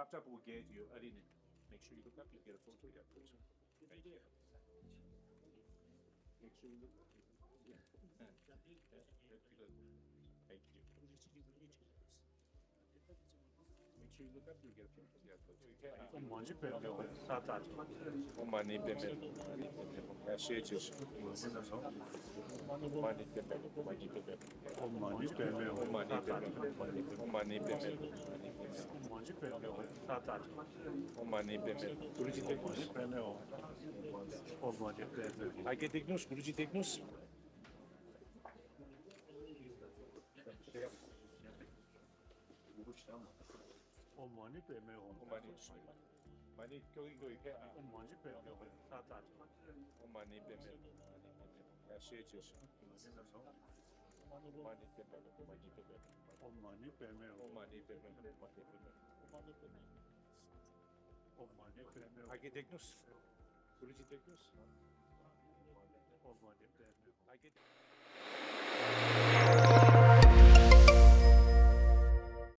laptop will get you in it. Make sure you look up. You get a photo. Yeah, please. Thank you. Make sure you look up. Yeah. Thank you. Make sure you look up. You get a photo. Yeah, photo. Monji pembe tata. Money payment. Message. Money payment. Money payment. Monji pembe Money tata. payment. Money payment. Monji pembe tata. Money payment. Kurucu Teknos. Monji pembe Monji pembe. Age Teknos. Kurucu Teknos. Monji pembe Money going. Monji pembe tata. Money payment. Message. Money payment. Money payment. Monji pembe Money payment. Monji pembe Age Teknos. Kurucu Teknos. Monji pembe. Age